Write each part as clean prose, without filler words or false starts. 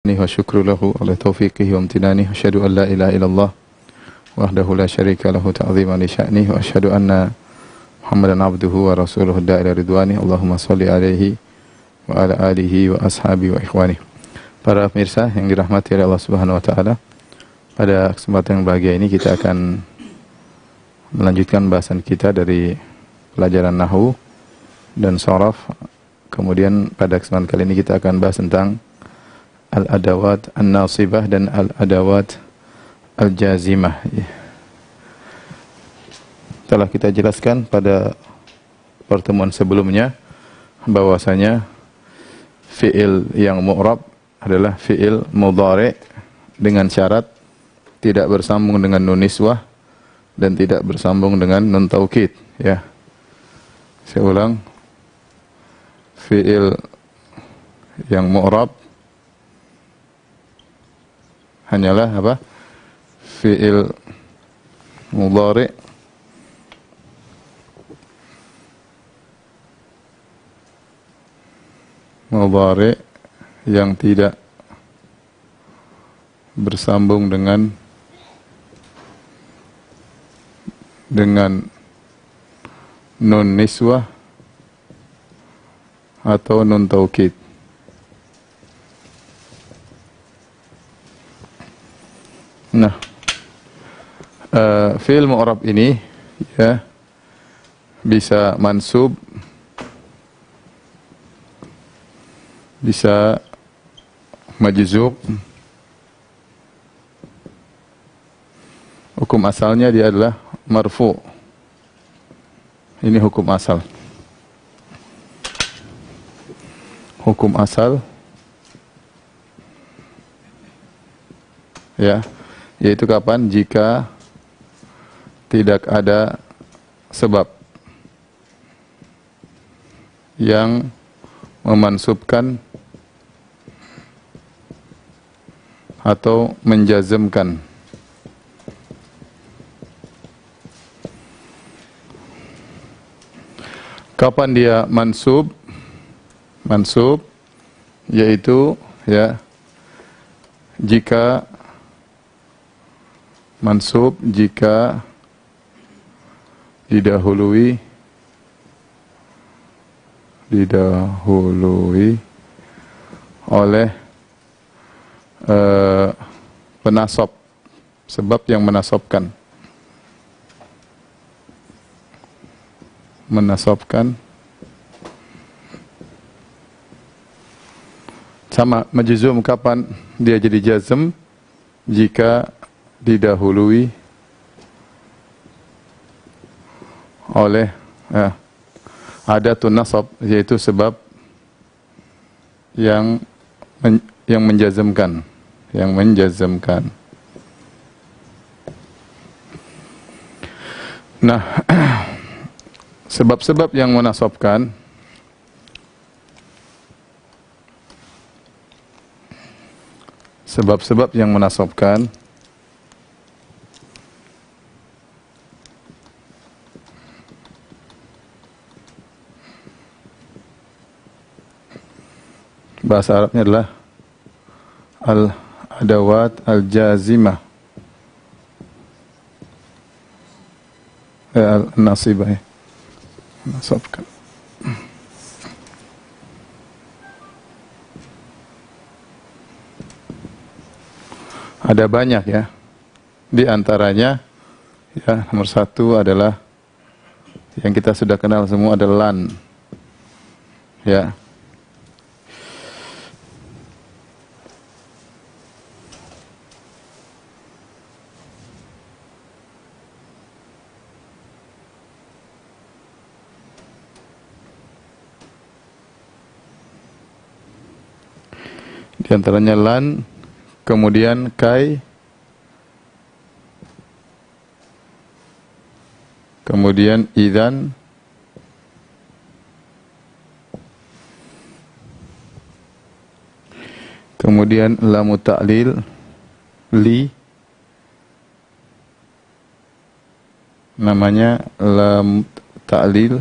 wa syukru lahu ala taufiqihi wa amtinani wa asyhadu an la ilaha illallah wahdahu la syarika lahu ta'ziman li sya'nihi wa asyhadu anna Muhammadan abduhu wa rasuluhu da'ila ridwani. Allahumma sholli alaihi wa ala alihi wa ashabi wa ikhwani. Para pemirsa yang dirahmati oleh Allah Subhanahu wa taala, pada kesempatan yang bahagia ini kita akan melanjutkan bahasan kita dari pelajaran nahwu dan sharaf. Kemudian pada kesempatan kali ini kita akan bahas tentang al-adawat an-nasibah dan al-adawat al-jazimah. Telah kita jelaskan pada pertemuan sebelumnya bahwasanya fi'il yang mu'rab adalah fi'il mudhari' dengan syarat tidak bersambung dengan nun niswah dan tidak bersambung dengan nun taukid, ya. Saya ulang, fi'il yang mu'rab hanyalah apa? Fi'il mudhari' yang tidak bersambung dengan nun niswah atau nun taukid. Nah, fi'il mu'rab ini ya bisa mansub, bisa majzub. Hukum asalnya dia adalah marfu'. Ini hukum asal. Hukum asal ya, yaitu kapan? Jika tidak ada sebab yang memansubkan atau menjazmkan. Kapan dia mansub? Mansub yaitu ya jika didahului oleh penasab, sebab yang menasabkan. Sama majzum, kapan dia jadi jazm? Jika didahului oleh adatun nasab, yaitu sebab yang menjazmkan, Nah, sebab-sebab yang menasabkan bahasa Arabnya adalah al-adawat al-jazimah, al-nasibah, menasabkan. Ada banyak ya. Di antaranya ya, nomor satu adalah yang kita sudah kenal semua adalah lan. Ya. Di antaranya lan, kemudian kai, kemudian idzan, kemudian lamu ta'lil, li, namanya lam ta'lil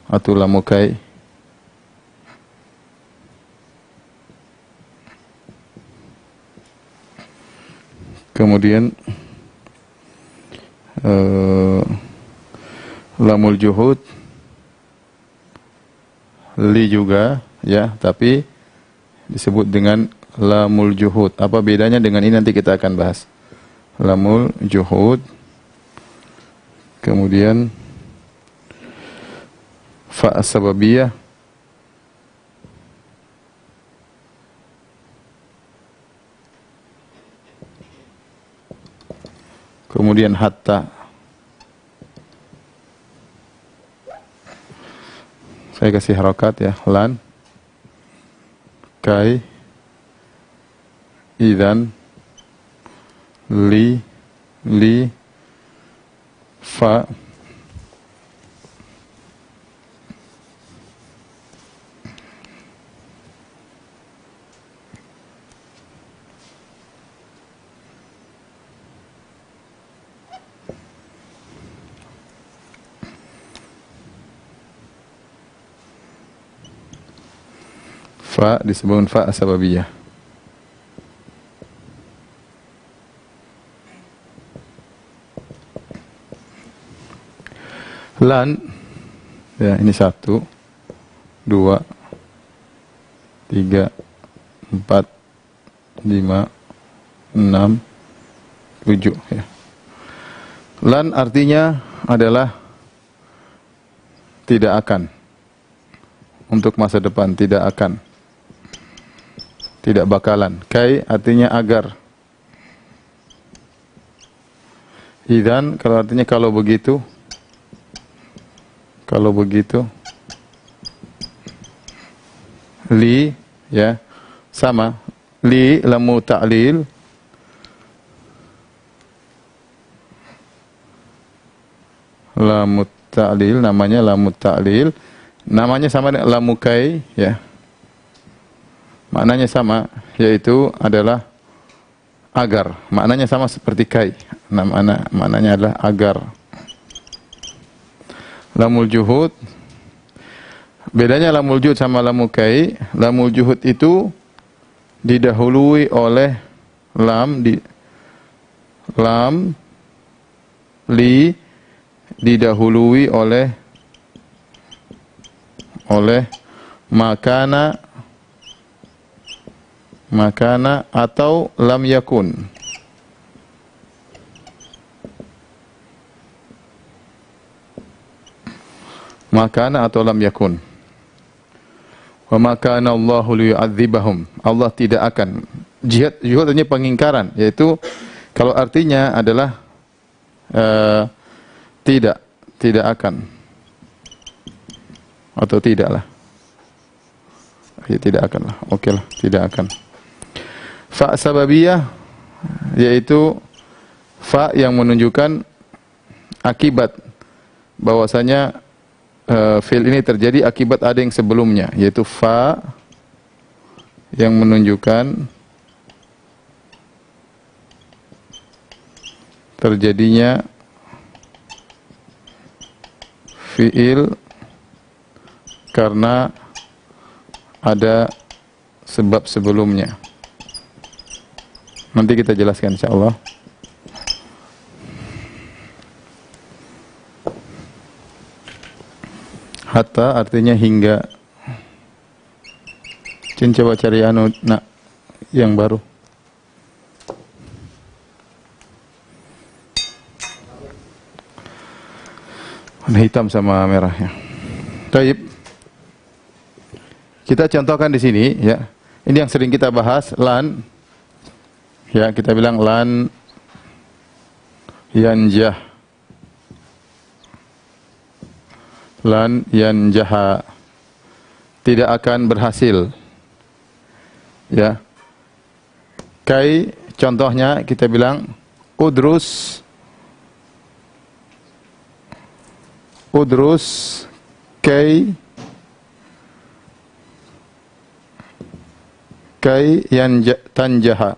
atau lamu kai. Kemudian lamul juhud li juga ya, tapi disebut dengan lamul juhud. Apa bedanya dengan ini nanti kita akan bahas. Lamul juhud. Kemudian fa as-sababiyah. Kemudian hatta. Saya kasih harokat ya. Lan, kai, idzan, li, fa, fa disebut fa as-sababiyah. Lan ya, ini 1 2 3 4 5 6 7 ya. Lan artinya adalah tidak akan, untuk masa depan, tidak akan, tidak bakalan. Kai artinya agar. Idzan kalau artinya kalau begitu. Kalau begitu. Li ya, sama. Li lamu ta'lil. Lamu ta'lil namanya lamu ta'lil. Namanya sama dengan lamu kai ya. Maknanya sama, yaitu adalah agar. Maknanya sama seperti kai. Maknanya adalah agar. Lamul juhud. Bedanya lamul juhud sama lamu kai. Lamul juhud itu didahului oleh lam, lam, li, didahului oleh makana atau lam yakun. Makana atau lam yakun. Wa makana Allahu liyu'adzibahum. Allah tidak akan. Jihad artinya pengingkaran, yaitu kalau artinya adalah tidak akan atau tidaklah. Ya, tidak akan lah. Oke lah, tidak akan. Fa sababiyah yaitu fa yang menunjukkan akibat, bahwasanya fi'il ini terjadi akibat ada yang sebelumnya, yaitu fa yang menunjukkan terjadinya fi'il karena ada sebab sebelumnya. Nanti kita jelaskan insyaallah. Hatta artinya hingga. Cin coba cari nak yang baru. Warna hitam sama merahnya. Baik. Kita contohkan di sini ya. Ini yang sering kita bahas, lan. Ya, kita bilang lan yanjah. Lan yanjaha. Tidak akan berhasil. Ya. Kai contohnya kita bilang udrus kai tanjaha.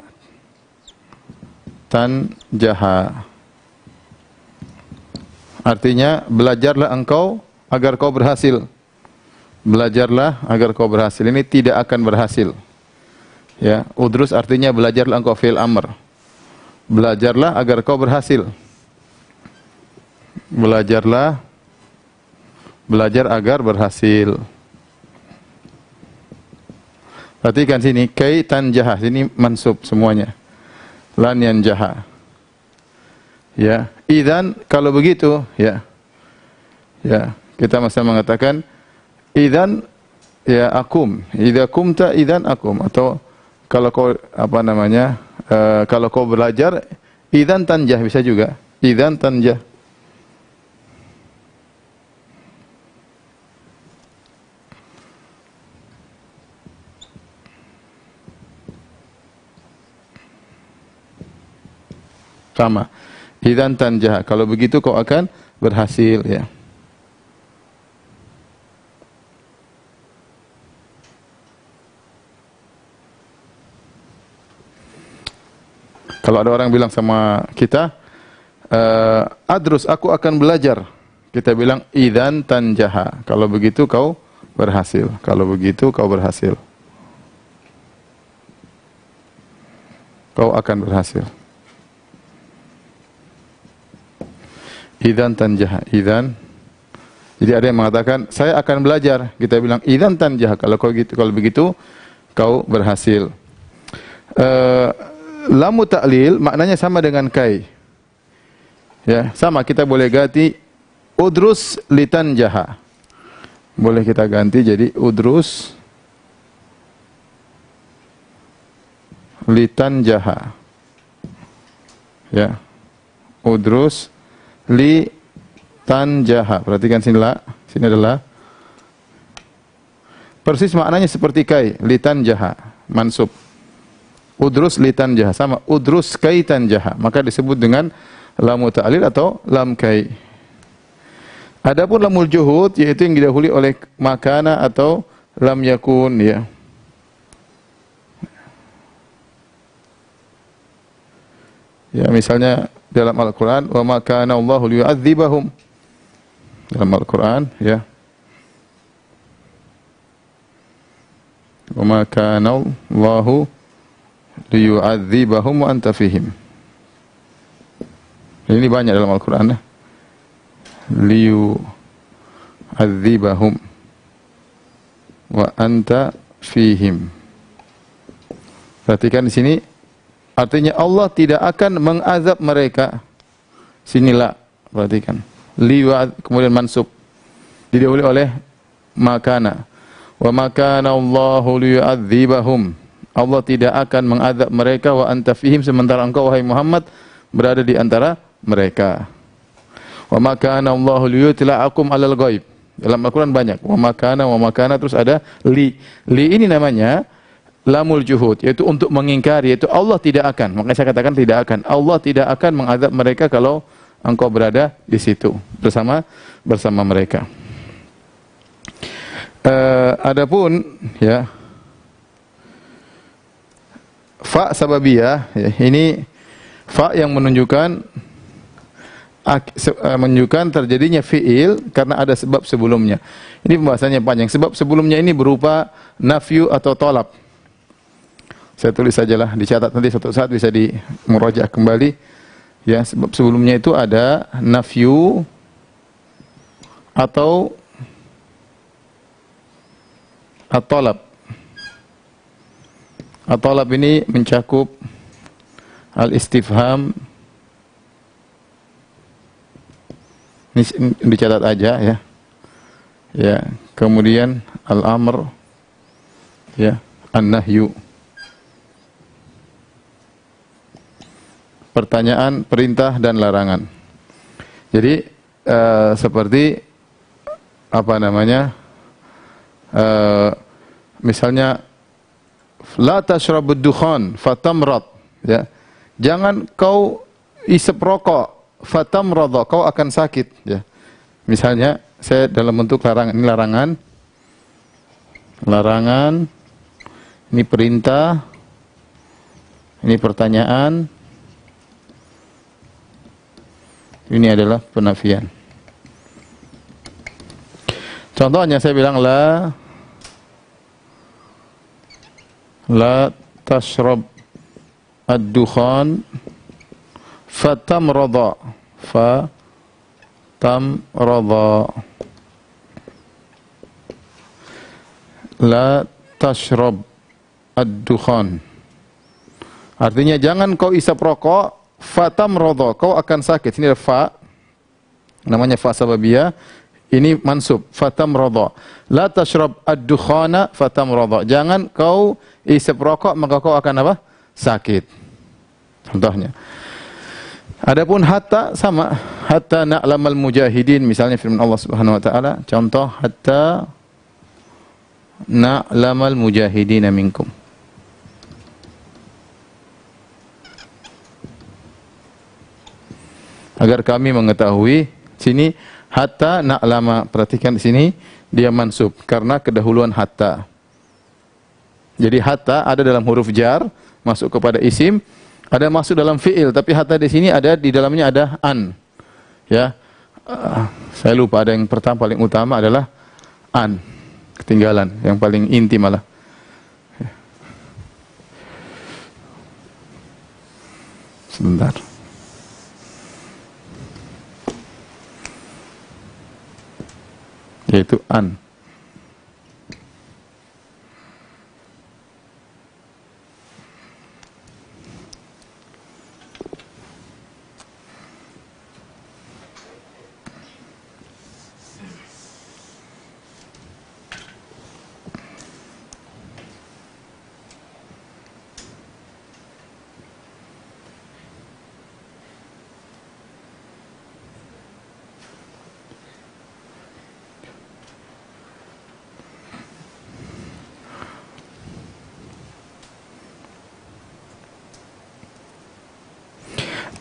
Artinya belajarlah engkau agar kau berhasil. Belajarlah agar kau berhasil. Ini tidak akan berhasil. Ya, udrus artinya belajarlah engkau, fi'il amr. Belajarlah agar kau berhasil. Belajar agar berhasil. Perhatikan sini, kai tanjaha, sini mansub semuanya. Lan yanjaha. Ya, idzan kalau begitu, ya. Ya, kita masih mengatakan idzan ya akum. Idza kumta idzan akum, atau kalau kau kalau kau belajar idzan tanjah bisa juga. Idzan tanjah. Sama. Idzan tanjah. Kalau begitu kau akan berhasil, ya. Kalau ada orang bilang sama kita, adrus, aku akan belajar. Kita bilang, idzan tanjaha. Kalau begitu kau berhasil. Kalau begitu kau berhasil. Kau akan berhasil. Idzan tanjaha. Idzan. Jadi ada yang mengatakan, saya akan belajar. Kita bilang, idzan tanjaha. Kalau begitu kau berhasil. Lamu ta'lil maknanya sama dengan kai. Ya, sama, kita boleh ganti udrus litanjaha. Boleh kita ganti jadi udrus litanjaha. Ya. Udrus litanjaha. Perhatikan sini la, sini adalah persis maknanya seperti kai, litanjaha, mansub. Udrus litanjaha, sama udrus kai tanjaha, maka disebut dengan lamu ta'lil atau lam kai. Adapun lamul juhud yaitu yang didahului oleh makana atau lam yakun, ya. Ya, misalnya dalam Al-Qur'an, wa ma kana Allahu liyu'adzibahum. Dalam Al-Qur'an, ya. Wa ma kana Allahu liyu'adzibahum wa anta fihim. Ini banyak dalam Al-Qur'an, ya. Liyu'adzibahum wa anta fihim. Perhatikan di sini, artinya Allah tidak akan mengazab mereka. Sinilah, perhatikan. Kemudian mansub. Didahului oleh makana. Wa makana Allahu liyu'adzibahum. Allah tidak akan mengazab mereka wa anta fihim, sementara engkau wahai Muhammad berada di antara mereka. Wa ma kana Allahu liyutla'akum 'alal ghaib. Dalam Al-Qur'an banyak wa ma kana terus ada li. Li ini namanya lamul juhud, yaitu untuk mengingkari, yaitu Allah tidak akan. Makanya saya katakan tidak akan. Allah tidak akan mengazab mereka kalau engkau berada di situ bersama mereka. Adapun ya fa sababiyah, ya, ini fa yang menunjukkan terjadinya fi'il karena ada sebab sebelumnya. Ini pembahasannya panjang. Sebab sebelumnya ini berupa nafyu atau tolab. Saya tulis sajalah, dicatat, nanti suatu saat bisa dimurajaah kembali. Ya, sebab sebelumnya itu ada nafyu atau at-tolab. At-talab ini mencakup al-istifham. Ini dicatat aja, ya. Ya, kemudian al-amr, ya, an-nahyu. Pertanyaan, perintah dan larangan. Jadi seperti apa namanya? Misalnya la tashrabud dukhan fatamrad, ya. Jangan kau isep rokok, fatamrad, kau akan sakit, ya. Misalnya saya dalam bentuk larangan, ini larangan. Larangan. Ini perintah. Ini pertanyaan. Ini adalah penafian. Contohnya saya bilang la tashrab ad-dukhan fatamradha, fatamradha. La tashrab ad-dukhan. Artinya jangan kau isap rokok, fatamradha, kau akan sakit. Ini ada fa, namanya fa sababiyah. Ini mansub, fatamradha. La tashrab ad-dukhana fatamradha. Jangan kau isap rokok maka kau akan apa? Sakit. Contohnya. Adapun hatta sama, hatta na'lamal mujahidin, misalnya firman Allah Subhanahu wa taala, contoh hatta na'lamal mujahidin minkum. Agar kami mengetahui, sini hatta na'lama, perhatikan di sini dia mansub karena kedahuluan hatta. Jadi hatta ada dalam huruf jar masuk kepada isim, ada masuk dalam fiil, tapi hatta di sini ada di dalamnya ada an. Ya. Saya lupa, ada yang pertama paling utama adalah an. Ketinggalan, yang paling inti malah. Sebentar. Yaitu an.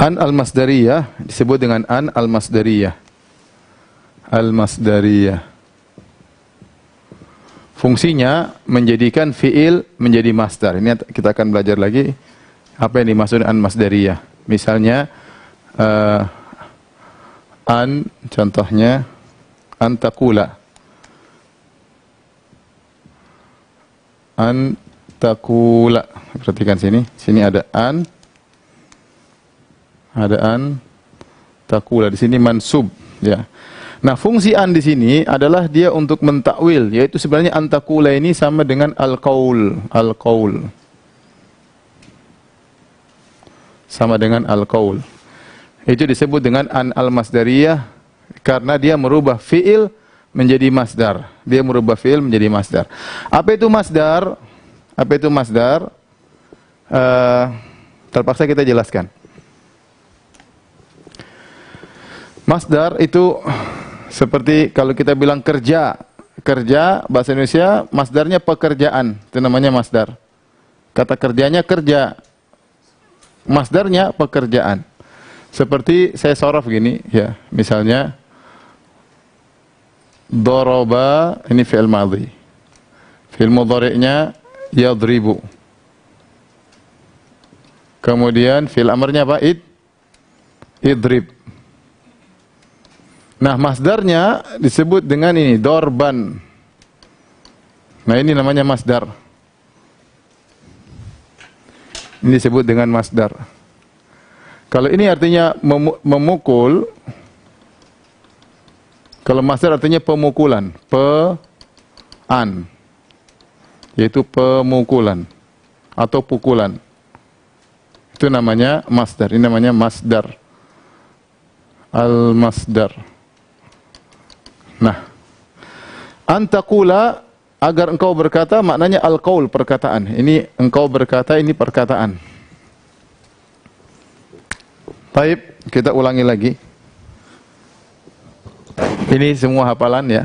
An al-masdariyah disebut dengan an al-masdariyah. Al-masdariyah. Fungsinya menjadikan fiil menjadi masdar. Ini kita akan belajar lagi apa yang dimaksud an masdariyah. Misalnya an, contohnya an taqula. An taqula. Perhatikan sini. Sini ada an. Ada an taqula, di sini mansub, ya. Nah, fungsi an di sini adalah dia untuk mentakwil, yaitu sebenarnya an taqula ini sama dengan al-qaul, al-qaul. Sama dengan al-qaul. Itu disebut dengan an al-masdariyah karena dia merubah fiil menjadi masdar. Dia merubah fiil menjadi masdar. Apa itu masdar? Apa itu masdar? Terpaksa kita jelaskan. Masdar itu seperti kalau kita bilang kerja. Kerja, bahasa Indonesia, masdarnya pekerjaan. Itu namanya masdar. Kata kerjanya kerja. Masdarnya pekerjaan. Seperti saya sorof gini, ya. Misalnya, doroba, ini fi'il madhi. Fi'il mudhari'nya, yadribu. Kemudian fi'il amarnya apa? Idrib. Nah, masdarnya disebut dengan ini, dorban. Nah, ini namanya masdar. Ini disebut dengan masdar. Kalau ini artinya memukul, kalau masdar artinya pemukulan, yaitu pemukulan atau pukulan. Itu namanya masdar. Ini namanya masdar. Al-masdar. Nah, antaqula, agar engkau berkata, maknanya al-qaul, perkataan. Ini engkau berkata, ini perkataan. Baik, kita ulangi lagi. Ini semua hafalan ya.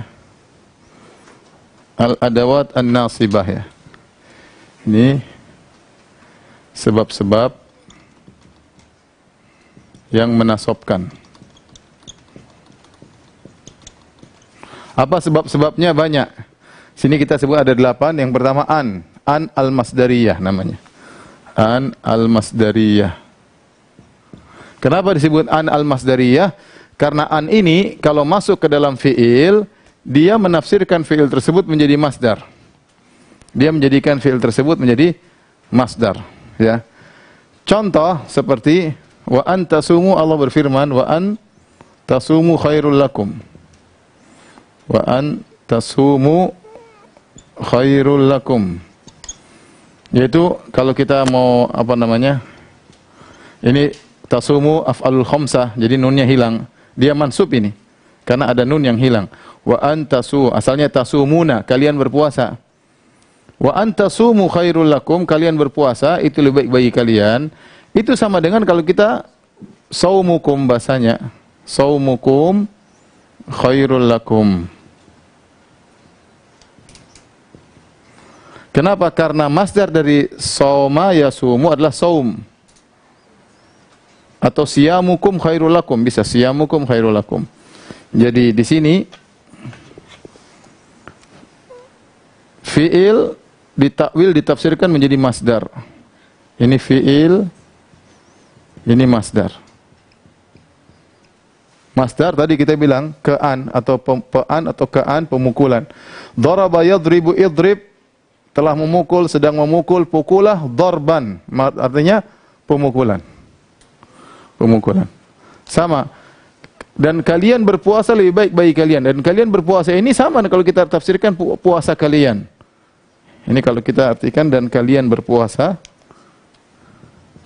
Al-adawat an-nasibah ya. Ini sebab-sebab yang menasobkan. Apa sebab-sebabnya? Banyak. Sini kita sebut ada 8. Yang pertama an al-masdariyah namanya. An al-masdariyah. Kenapa disebut an al-masdariyah? Karena an ini kalau masuk ke dalam fiil, dia menafsirkan fiil tersebut menjadi masdar. Dia menjadikan fiil tersebut menjadi masdar, ya. Contoh seperti Wa an tasumu, Allah berfirman, wa an tasumu khairul lakum. Wa an tasumu khairul lakum. Yaitu kalau kita mau apa namanya? Ini tasumu af'alul khamsah, jadi nunnya hilang. Dia mansub ini karena ada nun yang hilang. Wa antasu, asalnya tasumuna, kalian berpuasa. Wa antasumu khairul lakum, kalian berpuasa itu lebih baik bagi kalian. Itu sama dengan kalau kita saumukum, bahasanya saumukum khairul lakum. Kenapa? Karena masdar dari sauma yasumu adalah saum. Atau siyamukum khairul lakum, bisa siyamukum khairul lakum. Jadi di sini fiil ditakwil ditafsirkan menjadi masdar. Ini fiil, ini masdar. Masdar tadi kita bilang kean atau pean atau kean, pemukulan. Daraba yadribu idrib, telah memukul, sedang memukul, pukulah, darban, artinya pemukulan. Pemukulan. Sama. Dan kalian berpuasa lebih baik bagi kalian. Dan kalian berpuasa ini sama kalau kita tafsirkan puasa kalian. Ini kalau kita artikan dan kalian berpuasa.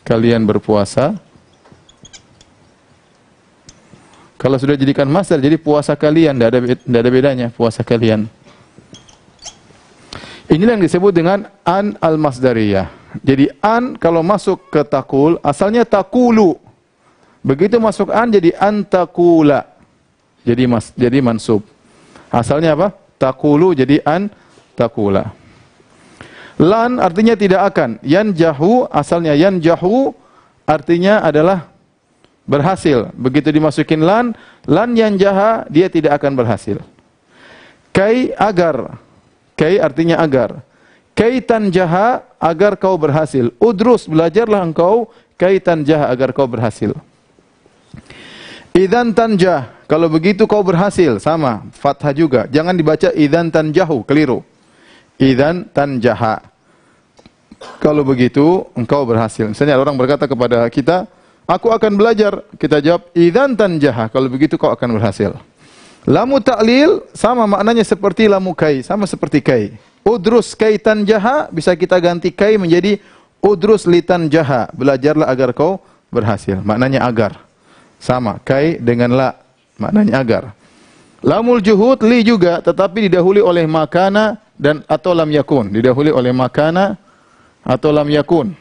Kalian berpuasa. Kalau sudah jadikan masdar jadi puasa kalian, tidak ada bedanya puasa kalian. Inilah yang disebut dengan an al-masdariyah. Jadi an kalau masuk ke takul, asalnya takulu. Begitu masuk an jadi antakula. Jadi mansub. Asalnya apa? Takulu jadi an takula. Lan artinya tidak akan. Yanjahu asalnya yanjahu artinya adalah berhasil. Begitu dimasukin lan yanjaha dia tidak akan berhasil. Kai agar. Kai artinya agar. Kai tanjaha agar kau berhasil. Udrus belajarlah engkau kai tanjaha agar kau berhasil. Idzan tanjah, kalau begitu kau berhasil, sama fathah juga. Jangan dibaca idzan tanjahu, keliru. Idzan tanjaha. Kalau begitu engkau berhasil. Misalnya orang berkata kepada kita, aku akan belajar. Kita jawab idzan tanjaha, kalau begitu kau akan berhasil. Lamu ta'lil sama maknanya seperti lamu kai, sama seperti kai. Udrus kai tanjaha bisa kita ganti kai menjadi udrus litan jaha, belajarlah agar kau berhasil. Maknanya agar. Sama kai dengan la, maknanya agar. Lamul juhud li juga tetapi didahului oleh makana dan atau lam yakun, didahului oleh makana atau lam yakun.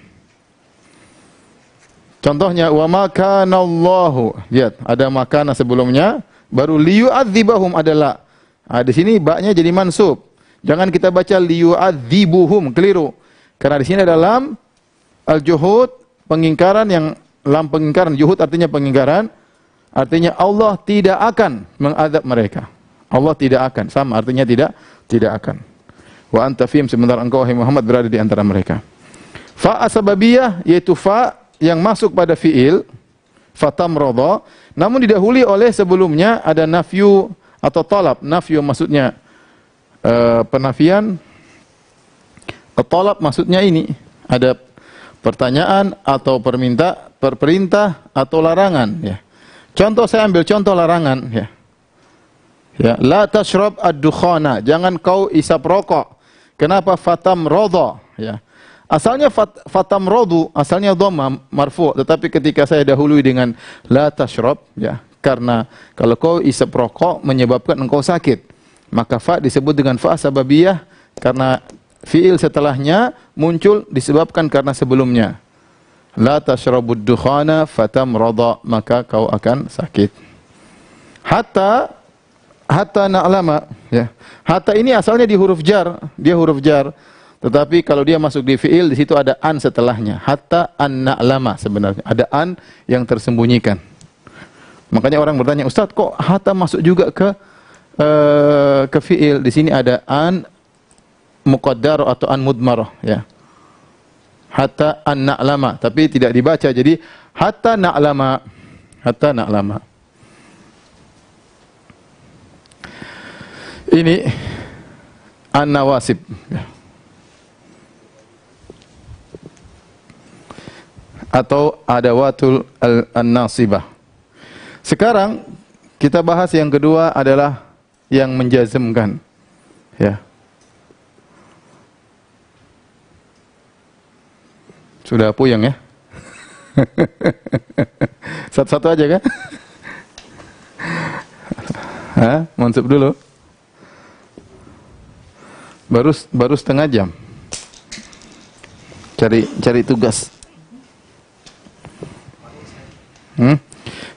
Contohnya wa makana Allahu. Lihat, ada makana sebelumnya. Baru liyu'adzibahum adalah. Di sini baknya jadi mansub. Jangan kita baca liyu'adzibuhum, keliru. Karena di sini ada lam al-juhud, pengingkaran yang lam pengingkaran, juhud artinya pengingkaran. Artinya Allah tidak akan mengadab mereka. Allah tidak akan, sama artinya tidak akan. Wa anta fihim, sementara engkau wahai Muhammad berada di antara mereka. Fa asbabiyah yaitu fa yang masuk pada fiil fatamradha, namun didahului oleh sebelumnya ada nafyu atau talab. Nafyu maksudnya penafian. Talab maksudnya ini ada pertanyaan atau perintah atau larangan, ya. Contoh, saya ambil contoh larangan, ya. Ya, la tashrab ad-dukhana, jangan kau isap rokok. Kenapa fatamradha, ya. Asalnya fatamradu, asalnya dhamma marfu', tetapi ketika saya dahului dengan la tashrab, ya, karena kalau kau isap rokok menyebabkan engkau sakit, maka fa disebut dengan fa sababiyah karena fiil setelahnya muncul disebabkan karena sebelumnya. La tashrabud dukhana fatamrada, maka kau akan sakit. Hatta na'lama, ya. Hatta ini asalnya di huruf jar, dia huruf jar. Tetapi kalau dia masuk di fiil, di situ ada an setelahnya. Hatta an na'lama, sebenarnya ada an yang tersembunyikan. Makanya orang bertanya, Ustaz, kok hatta masuk juga ke fiil? Di sini ada an muqaddar atau an mudmarah, ya. Hatta an na'lama, tapi tidak dibaca, jadi hatta na'lama. Hatta na'lama. Ini an nawasib, ya. atau adawatul an-nasibah. Sekarang kita bahas yang kedua adalah yang menjazmkan. Ya. Sudah puyeng ya? Satu-satu aja kan? Hah? Mansub dulu. Baru setengah jam. Cari tugas.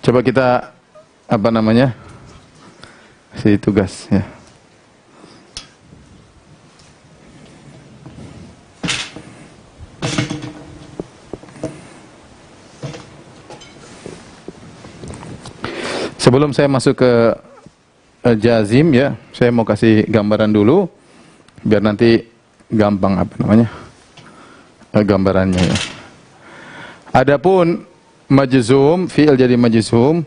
Coba kita apa namanya? Si tugas ya. Sebelum saya masuk ke jazim ya, saya mau kasih gambaran dulu biar nanti gampang apa namanya? Gambarannya ya. Adapun majzum, fi'il jadi majzum.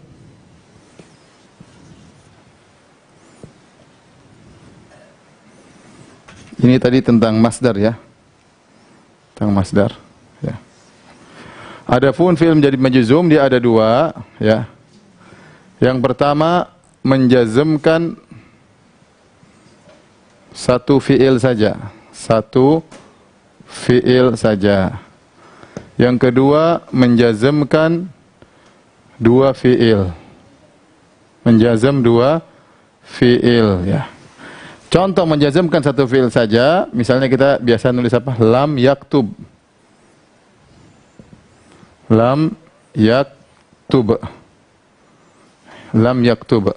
Ini tadi tentang masdar ya. Tentang masdar ya. Adapun fi'il menjadi majzum dia ada dua ya. Yang pertama menjazmkan satu fi'il saja. Satu fi'il saja. Yang kedua menjazmkan dua fi'il. Menjazm dua fi'il ya. Contoh menjazmkan satu fi'il saja, misalnya kita biasa nulis apa? Lam yaktub. Lam yaktub. Lam yaktub.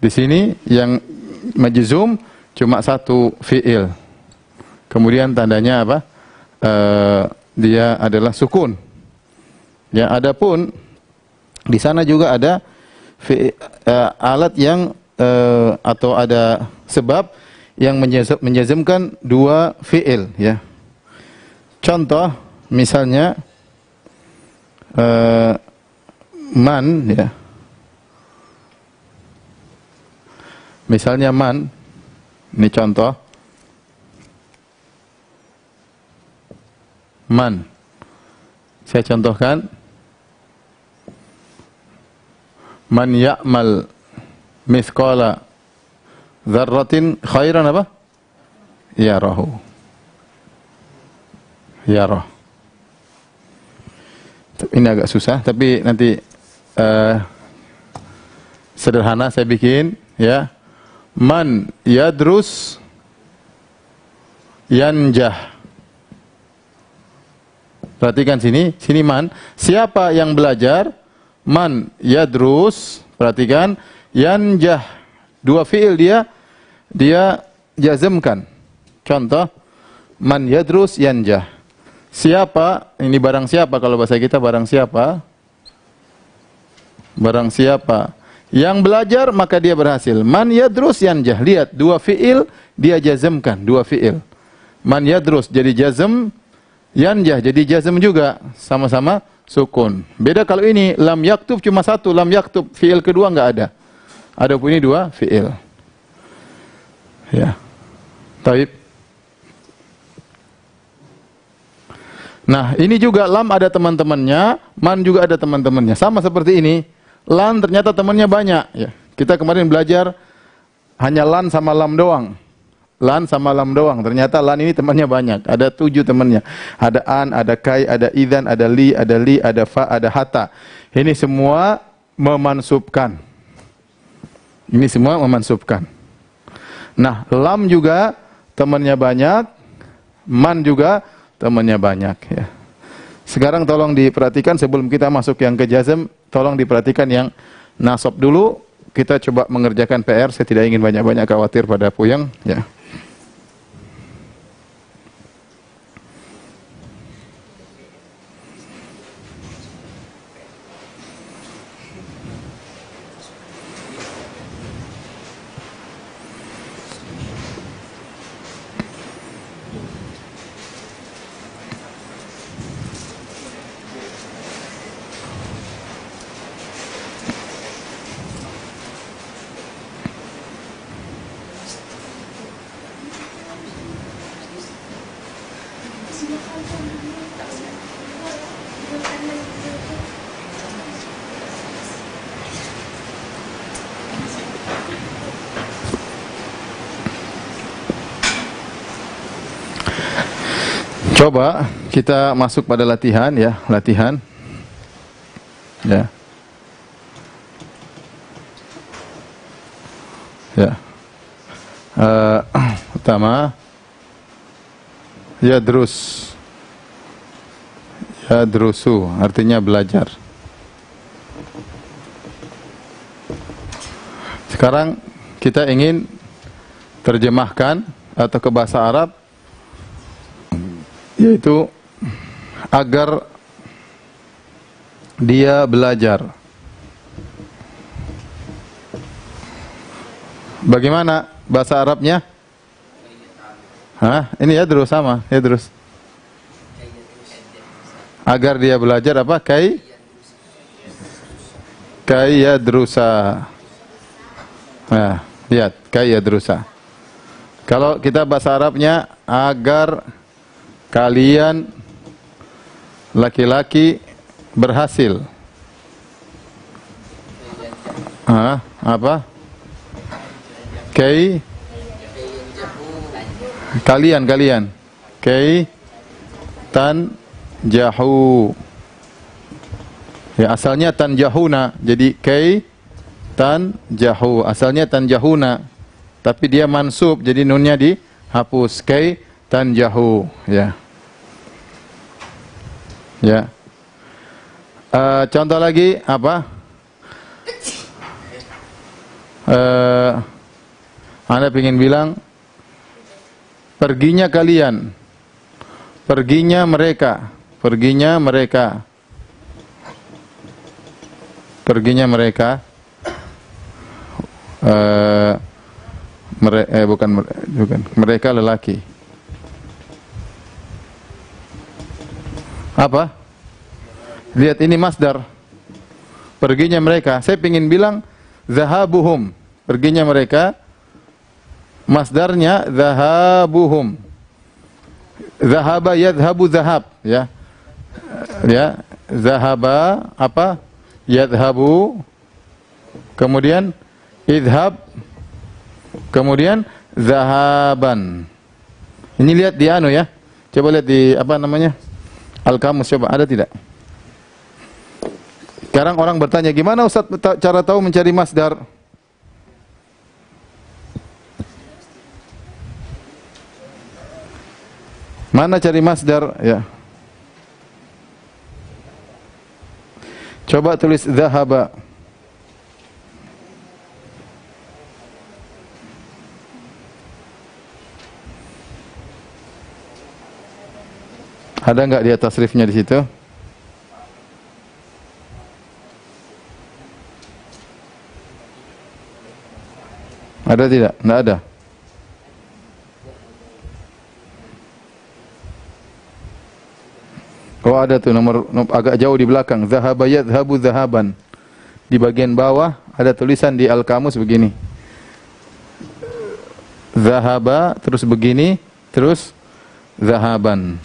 Di sini yang majzum cuma satu fi'il. Kemudian tandanya apa? Dia adalah sukun. Ya, adapun di sana juga ada alat yang atau ada sebab yang menjazmkan dua fi'il ya. Contoh misalnya man ya. Misalnya man, ini contoh. Man. Saya contohkan. Man ya'mal mithqala dzarratin khairan apa? Yarahu. Yarah. Ini agak susah, tapi nanti sederhana saya bikin ya. Man yadrus yanjah. Perhatikan sini man. Siapa yang belajar? Man yadrus. Perhatikan yanjah. Dua fi'il dia jazmkan. Contoh man yadrus yanjah. Siapa? Ini barang siapa kalau bahasa kita barang siapa? Barang siapa yang belajar maka dia berhasil. Man yadrus yanjah. Lihat, dua fi'il dia jazmkan, dua fi'il. Man yadrus jadi jazm, yanjah jadi jazm juga, sama-sama sukun. Beda kalau ini lam yaktub cuma satu, lam yaktub fi'il kedua enggak ada. Adapun ini dua fi'il. Ya. Taib. Nah, ini juga lam ada teman-temannya, man juga ada teman-temannya. Sama seperti ini. Lan ternyata temannya banyak ya. Kita kemarin belajar hanya lan sama lam doang. Lan sama lam doang. Ternyata lan ini temannya banyak. Ada 7 temannya. Ada an, ada kai, ada idzan, ada li, ada fa, ada hatta. Ini semua memansubkan. Ini semua memansubkan. Nah, lam juga temannya banyak, man juga temannya banyak ya. Sekarang tolong diperhatikan sebelum kita masuk yang ke jazm, tolong diperhatikan yang nasab dulu. Kita coba mengerjakan PR, saya tidak ingin banyak-banyak khawatir pada puyeng ya. Coba kita masuk pada latihan ya, latihan. Ya. Ya. Pertama, yadrus. Yadrusu artinya belajar. Sekarang kita ingin terjemahkan atau ke bahasa Arab, yaitu agar dia belajar. Bagaimana bahasa Arabnya? Hah? Ini yadrus sama, yadrus. Agar dia belajar apa? Kai yadrusa. Nah, lihat, kai yadrusa. Kalau kita bahasa Arabnya, agar kalian laki-laki berhasil. Apa? Kai kalian. Kai tan jahu. Ya, asalnya tan jahuna. Jadi kai tan jahu. Asalnya tan jahuna. Tapi dia mansub, jadi nunnya dihapus. Kai tan jahu. Ya. Ya. Contoh lagi apa? Anda ingin bilang perginya kalian, perginya mereka, perginya mereka, perginya mereka. Bukan mereka lelaki. Apa? Lihat ini masdar. Perginya mereka. Saya ingin bilang zahabuhum. Perginya mereka. Masdarnya zahabuhum. Zahaba yadhabu zahab, ya. Ya, zahaba apa? Yadhabu. Kemudian idhab. Kemudian zahaban. Ini lihat di anu ya. Coba lihat di apa namanya? Al-Kamus, coba ada tidak? Sekarang orang bertanya, gimana Ustaz cara tahu mencari masdar? Mana cari masdar? Ya. Coba tulis zahaba. Ada enggak dia tasrifnya di situ? Ada tidak? Enggak ada. Oh, ada tuh nomor agak jauh di belakang. Zahaba yadhabu zahaban. Di bagian bawah ada tulisan di Al-Kamus begini. Zahaba terus begini, terus zahaban.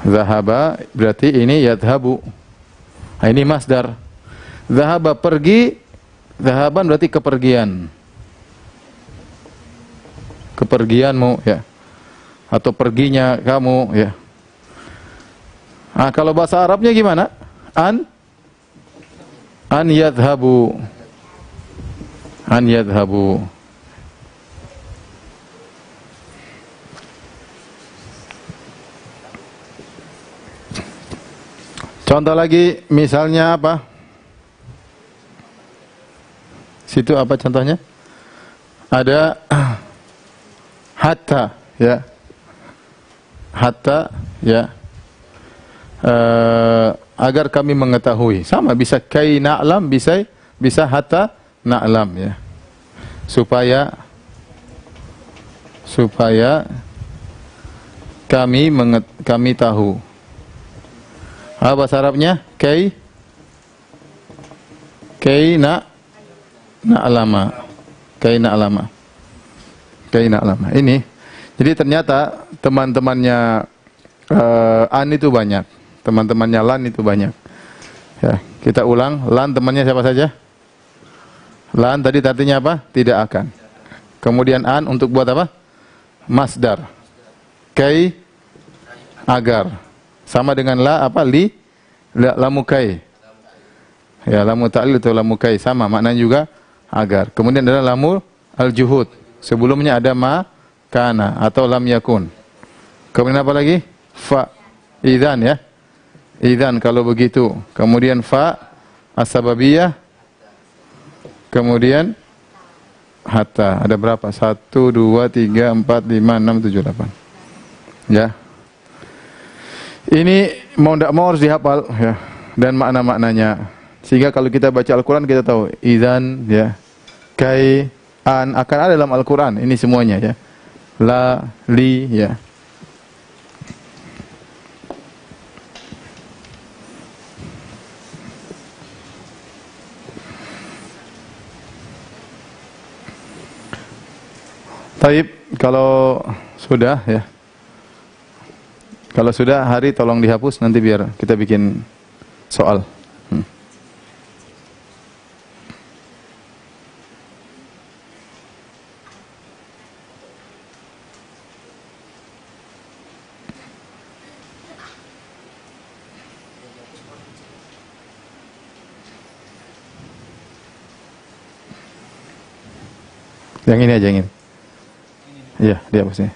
Zahaba berarti ini yadhabu. Nah, ini masdar. Zahaba pergi, zahaban berarti kepergian. Kepergianmu, ya. Atau perginya kamu, ya. Nah, kalau bahasa Arabnya gimana? An yadhabu. An yadhabu. Contoh lagi, misalnya apa? Situ apa contohnya? Ada hatta, ya. Hatta, ya. Agar kami mengetahui. Sama, bisa kai na'lam, bisa hatta na'lam, ya. Supaya kami tahu. Apa bahasa Arabnya? Kai na'lama. Kai na'lama. Ini. Jadi ternyata teman-temannya an itu banyak. Teman-temannya lan itu banyak. Ya, kita ulang. Lan temannya siapa saja? Lan tadi artinya apa? Tidak akan. Kemudian an untuk buat apa? masdar. Kai agar. Sama dengan la apa? Lamu kai. Ya, lamu ta'lil atau lamu kai sama maknanya juga agar. Kemudian ada lamu al-juhud. Sebelumnya ada ma kana atau lam yakun. Kemudian apa lagi? Fa. Idzan ya. Idzan kalau begitu. Kemudian fa as-sababiyah. Kemudian hatta. Ada berapa? 1 2 3 4 5 6 7 8. Ya. Ini mau tidak mau harus dihafal ya, dan makna-maknanya. Sehingga kalau kita baca Al-Quran kita tahu idzan ya, kai, an akan ada dalam Al-Quran. Ini semuanya ya. La, li ya. Taib, kalau sudah ya. Kalau sudah, Hari tolong dihapus nanti biar kita bikin soal. Yang ini aja, yang ini. Iya, dihapusnya.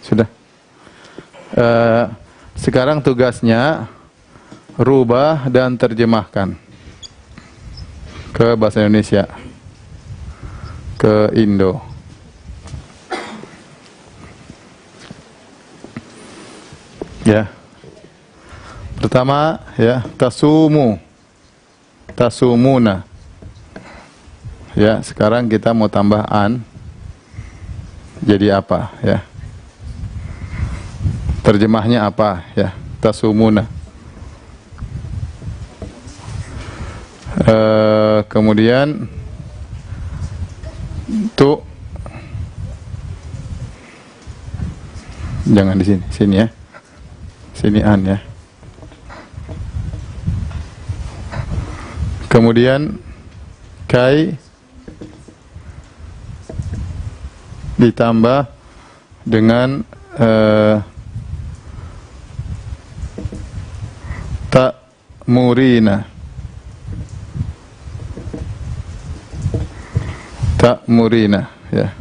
Sudah. Sekarang tugasnya rubah dan terjemahkan ke bahasa Indonesia, ke Indo. Ya. Pertama ya, tasumu. Tasumuna. Ya, sekarang kita mau tambah an. Jadi apa ya? Terjemahnya apa ya? Tasumuna. Kemudian tu, jangan di sini, sini ya. Sini an ya. Kemudian kai ditambah dengan ta'murina. Ta'murina ya.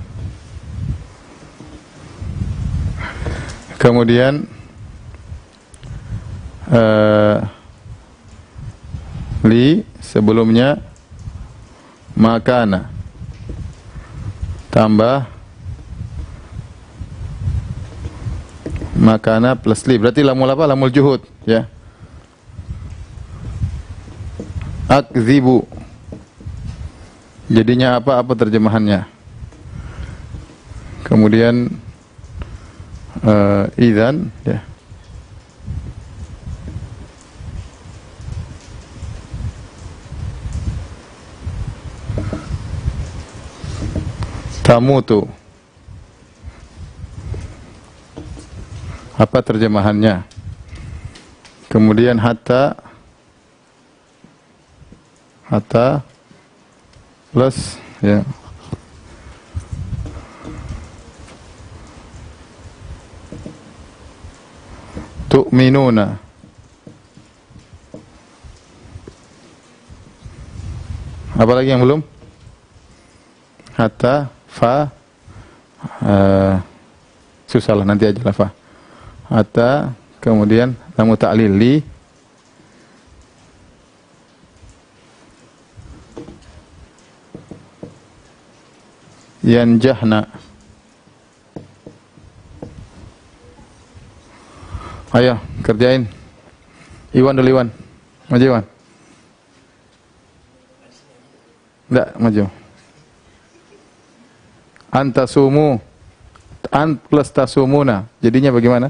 Kemudian li sebelumnya makana tambah makana plus li, berarti lamul apa? Lamul juhud ya. Akzibu, jadinya apa? Apa terjemahannya? Kemudian idzan ya. Tamutu, apa terjemahannya? Kemudian hatta plus ya. Tu'minuna. Apa lagi yang belum? Hatta, fa, susah lah, nanti aja lah fa. Hatta, kemudian lamu ta'lil li, yanjahna. Ayo kerjain. Iwan dulu, Iwan. Maju Iwan. Enggak, maju. Antasumu, an plus tasumuna. Jadinya bagaimana?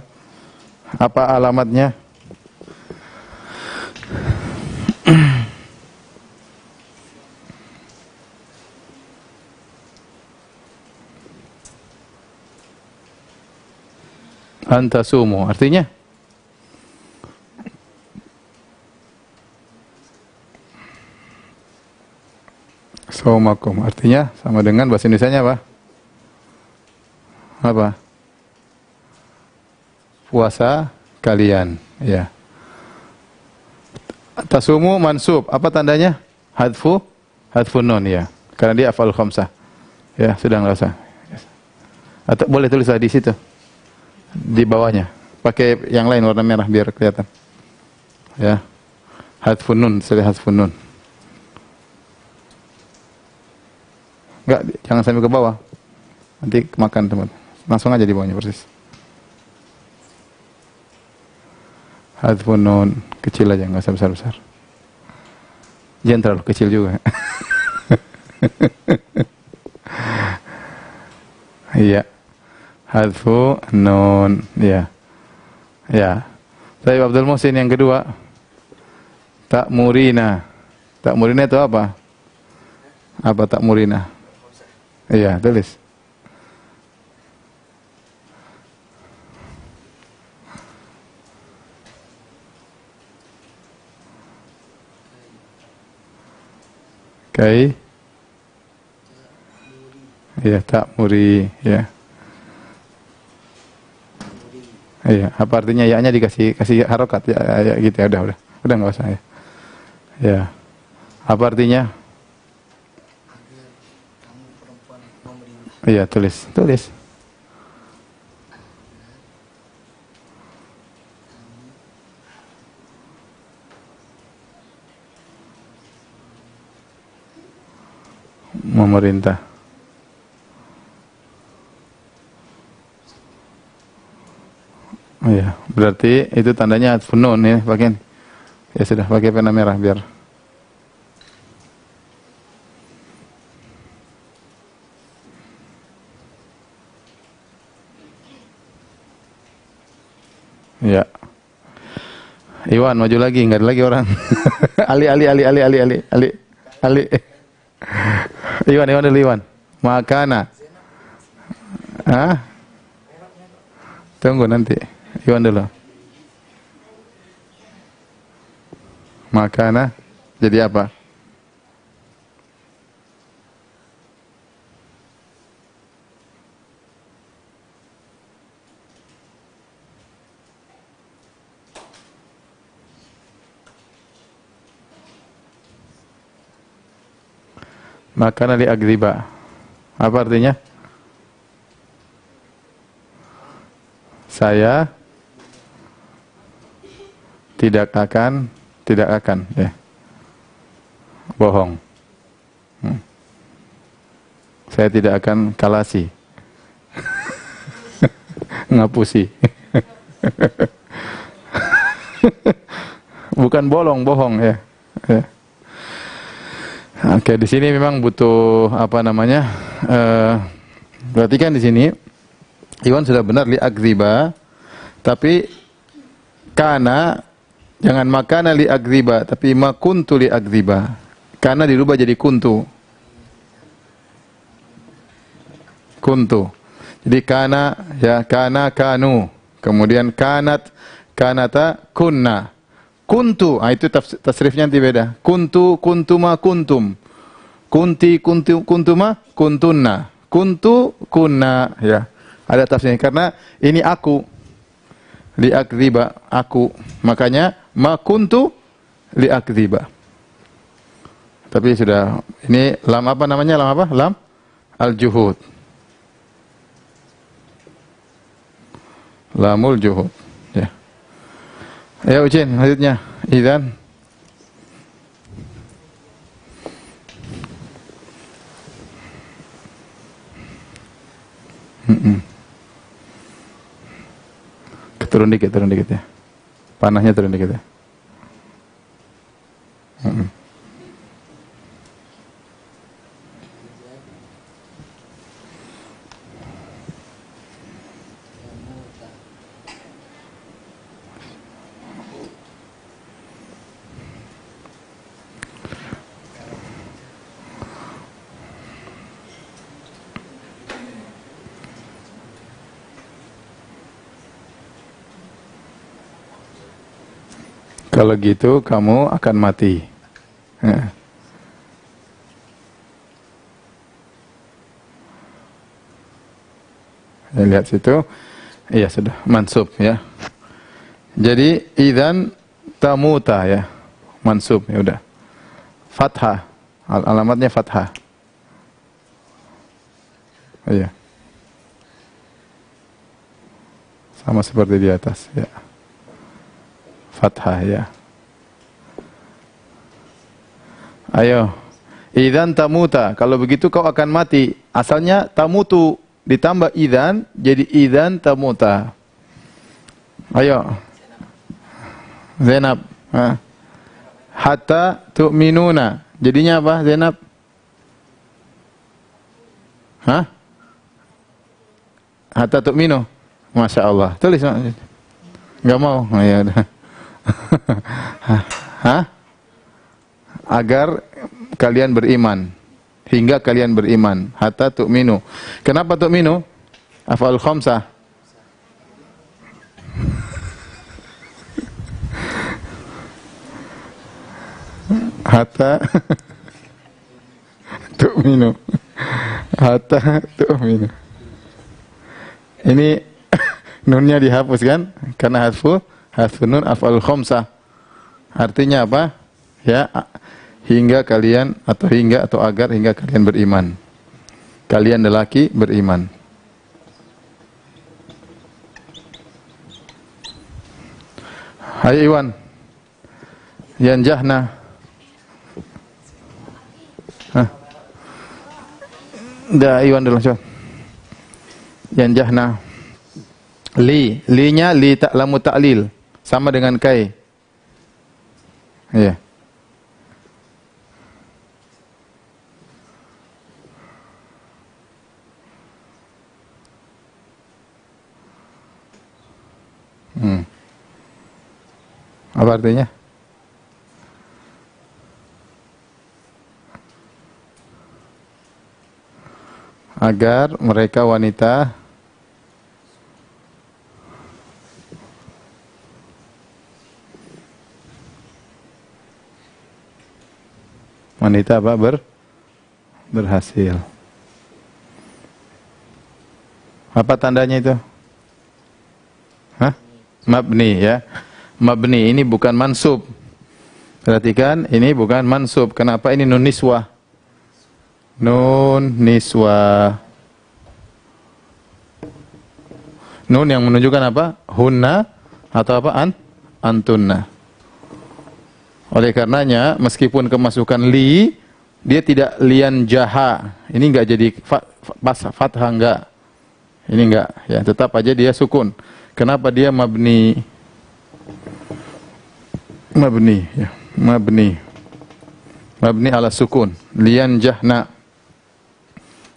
Apa alamatnya? Antasumu artinya saumakum, artinya sama dengan bahasa Indonesianya apa? Apa? Puasa kalian, ya. Tasumu mansub, apa tandanya? Hadfun nun, ya. Karena dia af'al khamsah. Ya, sudah enggak usah. Atau boleh tulis di situ. Di bawahnya. Pakai yang lain warna merah biar kelihatan. Ya. Hadfun nun, sudah hadfun nun. Enggak, jangan sampai ke bawah. Nanti kemakan teman. Langsung aja di bawahnya persis. Hadfun nun, kecil aja, enggak usah besar-besar. Jangan terlalu kecil juga. Iya. Hadfu nun, ya. Ya. Saya Abdul Muhsin yang kedua. Ta'murina. Ta'murina itu apa? Apa ta'murina? Iya, tulis. Kai. Iya, ta'muri, ya. Iya, apa artinya ya-nya kasih harokat ya, ya gitu ya, udah enggak usah ya. Ya. Apa artinya? Iya, tulis. Memerintah. Oh iya, berarti itu tandanya hadfun nun ya, pakai. Ya sudah, pakai pena merah biar. Ya. Iwan maju lagi, enggak ada lagi orang. Ali. Iwan dulu Iwan. Makana. Hah? Tunggu nanti. Iwan dulu. Makana jadi apa? Makana li agriba. Apa artinya? Saya tidak akan ya. Bohong. Saya tidak akan kalasi. Ngapusi. Bukan bohong ya. Ya. Oke, di sini memang butuh apa namanya? Perhatikan di sini. Iwan sudah benar li agriba, tapi kana jangan makana li agriba, tapi ma kuntu li agriba. Kana dirubah jadi kuntu. Kuntu. Jadi kana ya kana kanu. Kemudian kanata kunna. Kuntu, itu tasrifnya nanti beda. Kuntu, kuntuma, kuntum. Kunti, kuntuma, kuntunna. Kuntu, kunna. Ya, ada tafsirnya. Karena ini aku. Li'akdziba, aku. Makanya, ma kuntu li'akdziba. Tapi sudah, ini lam apa namanya? Lam apa? Lam al-juhud. Lamul juhud. Ya. Ya Ucin, lanjutnya. Idzan. Turun dikit ya. Panahnya turun dikit ya. Kalau gitu kamu akan mati. Ya. Lihat situ. Iya sudah mansub ya. Jadi idzan tamuta ya. Mansub ya udah. Fathah. Alamatnya fathah. Iya. Sama seperti di atas ya. Fathah ya. Ayo. Idzan tamuta. Kalau begitu kau akan mati. Asalnya tamutu ditambah idzan jadi idzan tamuta. Ayo. Zainab. Hatta tu'minuna. Jadinya apa Zainab? Hah? Hatta tu'minu. Masya Allah. Tulis. Enggak mau. Oh, ya udah. Hah? Agar kalian beriman. Hingga kalian beriman. Hatta tu'minu. Kenapa tu'minu? Af'al khamsah. Hatta tu'minu. Hatta tu'minu. Ini nunnya dihapus kan? Karena hasfu nun af'al khamsah. Artinya apa? Ya, hingga kalian atau agar hingga kalian beriman. Kalian lelaki beriman. Hai Iwan. Yanjahna. Dah Iwan dulu coba. Yanjahna. Li-nya li ta'lamu ta'lil. Sama dengan kai. Iya. Apa artinya? Agar mereka wanita apa? Berhasil. Apa tandanya itu? Hah? Mabni ya. Mabni ini bukan mansub. Perhatikan, ini bukan mansub. Kenapa ini nun niswah? Nun niswah. Nun yang menunjukkan apa? Hunna atau apa? Antunna. Oleh karenanya, meskipun kemasukan li, dia tidak lian jaha. Ini enggak jadi fathah enggak. Ini enggak, ya tetap aja dia sukun. Kenapa dia mabni? Mabni, ya, mabni. Mabni ala sukun, lian jahna.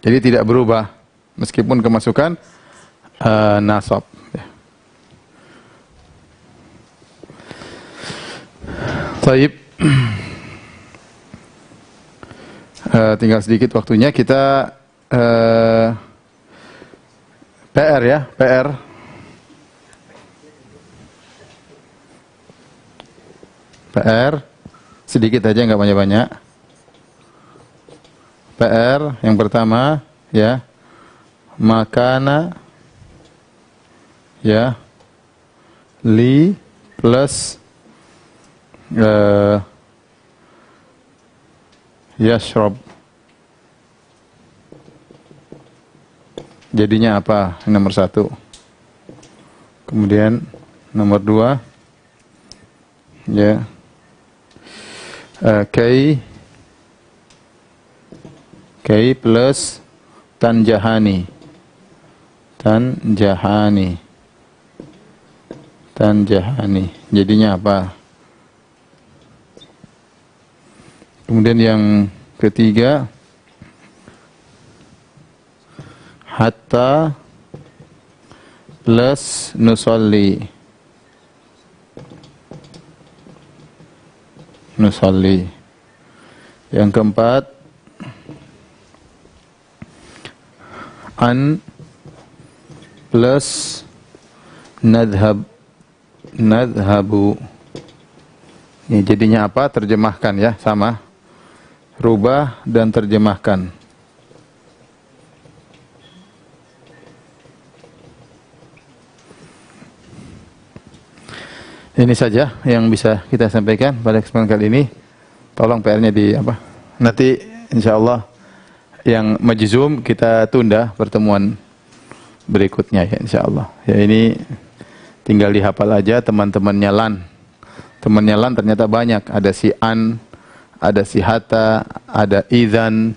Jadi tidak berubah meskipun kemasukan nasab. Ya. Taib. Tinggal sedikit waktunya kita PR ya, PR. PR sedikit aja, nggak banyak-banyak. PR yang pertama ya, makana ya, li plus yashrob. Jadinya apa? Nomor 1. Kemudian nomor 2 ya, kai plus tanjahani. Jadinya apa? Kemudian yang ketiga, hatta plus nusolli. Yang keempat, an plus nadhabu. Ini jadinya apa? Terjemahkan ya, sama. Rubah dan terjemahkan. Ini saja yang bisa kita sampaikan pada kesempatan kali ini. Tolong PR-nya di apa? Nanti insyaallah yang majzum kita tunda pertemuan berikutnya ya insyaallah. Ya ini tinggal dihafal aja teman-temannya lan. Temannya lan ternyata banyak. Ada si an, ada si hatta, ada idzan,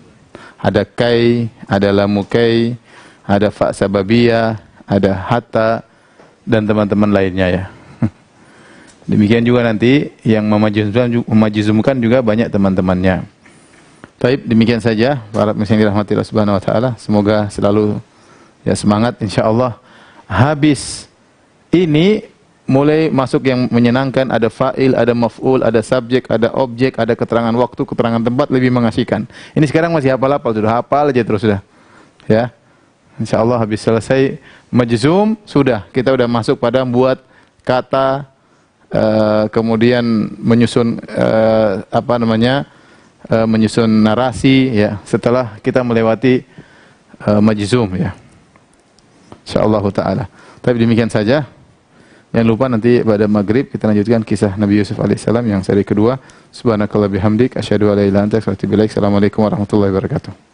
ada kai, ada lamukai, ada fa sababiyah, ada hatta dan teman-teman lainnya ya. Demikian juga nanti yang memajizumkan juga banyak teman-temannya. Baik, demikian saja para pemirsa yang dirahmati Allah Subhanahu wa taala. Semoga selalu ya semangat insyaallah. Habis ini mulai masuk yang menyenangkan, ada fa'il, ada maf'ul, ada subjek, ada objek, ada keterangan waktu, keterangan tempat, lebih mengasihkan. Ini sekarang masih hafal-hafal, sudah hafal aja terus sudah. Ya. Insyaallah habis selesai majzum sudah kita udah masuk pada membuat kata kemudian menyusun menyusun narasi ya setelah kita melewati majzum ya. Insyaallah taala. Tapi demikian saja. Jangan lupa nanti pada maghrib kita lanjutkan kisah Nabi Yusuf alaihissalam yang seri kedua. Subhanakallah bihamdik asyhadu an la ilaha illa anta astaghfiruka wa atubu ilaik. Assalamualaikum warahmatullahi wabarakatuh.